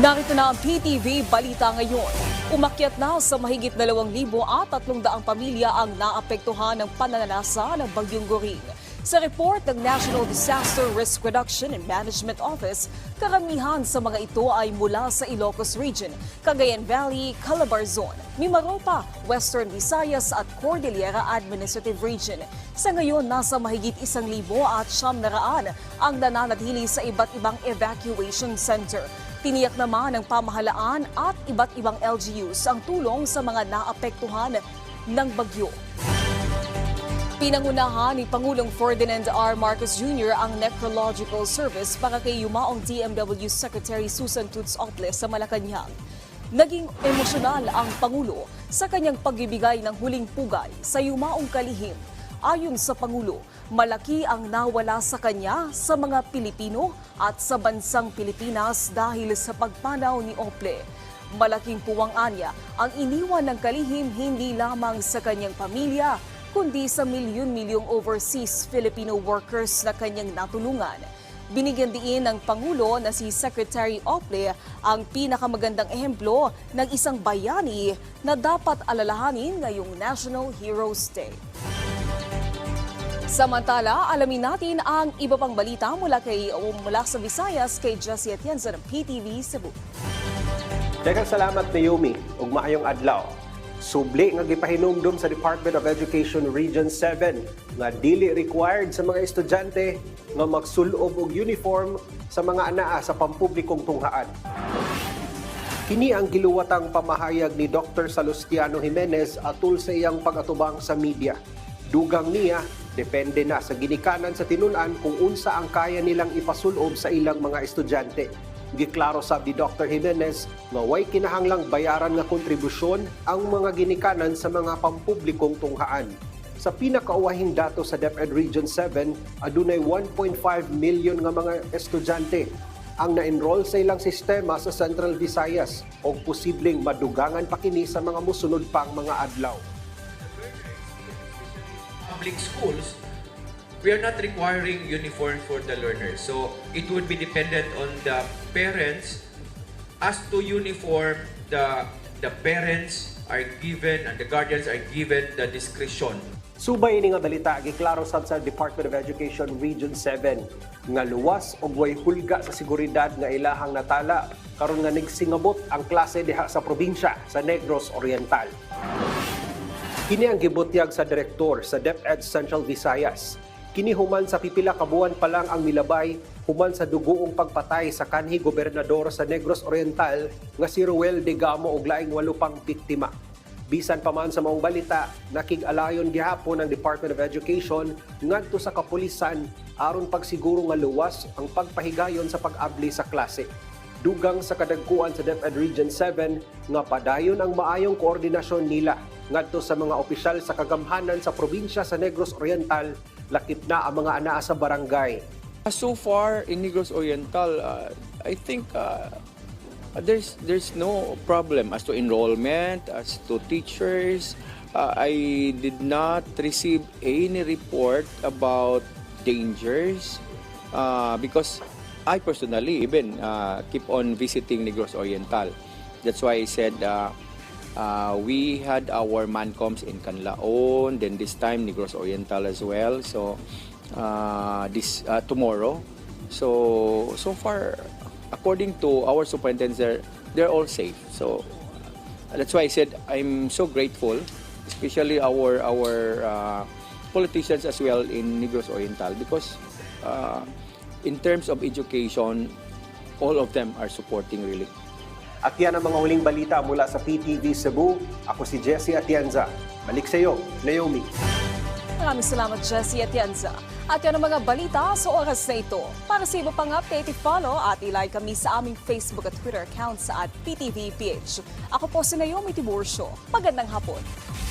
Narito na ang PTV Balita ngayon. Umakyat na sa mahigit 2,300 pamilya ang naapektuhan ng pananalasa ng Bagyong Goring. Sa report ng National Disaster Risk Reduction and Management Office, karamihan sa mga ito ay mula sa Ilocos Region, Cagayan Valley, Calabarzon, Mimaropa, Western Visayas at Cordillera Administrative Region. Sa ngayon, nasa mahigit 1,900 ang nananatili sa iba't ibang evacuation center. Tiniyak naman ng pamahalaan at iba't ibang LGUs ang tulong sa mga naapektuhan ng bagyo. Pinangunahan ni Pangulong Ferdinand R. Marcos Jr. ang necrological service para kay yumaong DMW Secretary Susan Tutz Ople sa Malacanang. Naging emosyonal ang Pangulo sa kanyang pagbibigay ng huling pugay sa yumaong kalihim. Ayon sa Pangulo, malaki ang nawala sa kanya sa mga Pilipino at sa bansang Pilipinas dahil sa pagpanaw ni Ople. Malaking puwang-anya ang iniwan ng kalihim hindi lamang sa kanyang pamilya, kundi sa milyon-milyong overseas Filipino workers na kanyang natulungan. Binigyan diin ng Pangulo na si Secretary Ople ang pinakamagandang ehemplo ng isang bayani na dapat alalahanin ngayong National Heroes Day. Samantala, alamin natin ang iba pang balita mula sa Visayas kay Jessie Atienza ng PTV Cebu. Daghang salamat Naomi ug maayong adlaw. Subli nga gipahinumdum sa Department of Education Region 7 nga dili required sa mga estudyante nga magsulob og uniform sa mga anaa sa pampublikong tunghaan. Kini ang giluwatang pamahayag ni Dr. Salustiano Jimenez atul sa iyang pag-atubang sa media. Dugang niya, depende na sa ginikanan sa tinun-an kung unsa ang kaya nilang ipasulob sa ilang mga estudyante. Giklaro sab ni Dr. Jimenez nga way kinahanglang bayaran nga kontribusyon ang mga ginikanan sa mga pampublikong tunghaan. Sa pinakauwahing dato sa DepEd Region 7, adunay 1.5 million nga mga estudyante ang na-enroll sa ilang sistema sa Central Visayas o posibleng madugangan pa kini sa mga musunod pang mga adlaw. Public schools, we are not requiring uniform for the learners. So it would be dependent on the parents as to uniform. The parents are given and the guardians are given the discretion. Subay ini nga balita giklaro sad sa Department of Education Region 7 nga luwas og way hulga sa seguridad nga ilahang natala karon nga nagsingabot ang klase diha sa probinsya sa Negros Oriental. Kini ang gibutyag sa direktor sa DepEd Central Visayas. Kini human sa pipila ka buwan pa lang ang milabay human sa dugoong pagpatay sa kanhi gobernador sa Negros Oriental nga si Ruel Degamo og laing 8 pang biktima. Bisan pa man sa maong balita, nakig-alayon gihapon ng Department of Education ngadto sa kapulisan aron pagsiguro nga luwas ang pagpahigayon sa pag-abli sa klase. Dugang sa kadagkuan sa DepEd Region 7 nga padayon ang maayong koordinasyon nila ngadto sa mga opisyal sa kagamhanan sa probinsya sa Negros Oriental, lakip na ang mga anaa sa barangay. So far in Negros Oriental, I think there's no problem as to enrollment, as to teachers. I did not receive any report about dangers because I personally even keep on visiting Negros Oriental. That's why I said we had our mancoms in Canlaon, then this time Negros Oriental as well. So this tomorrow. So far, according to our superintendents, they're all safe. So that's why I said I'm so grateful, especially our politicians as well in Negros Oriental, because in terms of education, all of them are supporting really. At yan ang mga huling balita mula sa PTV Cebu. Ako si Jessie Atienza. Balik sa iyo, Naomi. Maraming salamat, Jessie Atienza. At yan ang mga balita sa oras na ito. Para sa iba pang update, follow at ilike kami sa aming Facebook at Twitter accounts at PTVPH. Ako po si Naomi Tiburcio. Magandang hapon.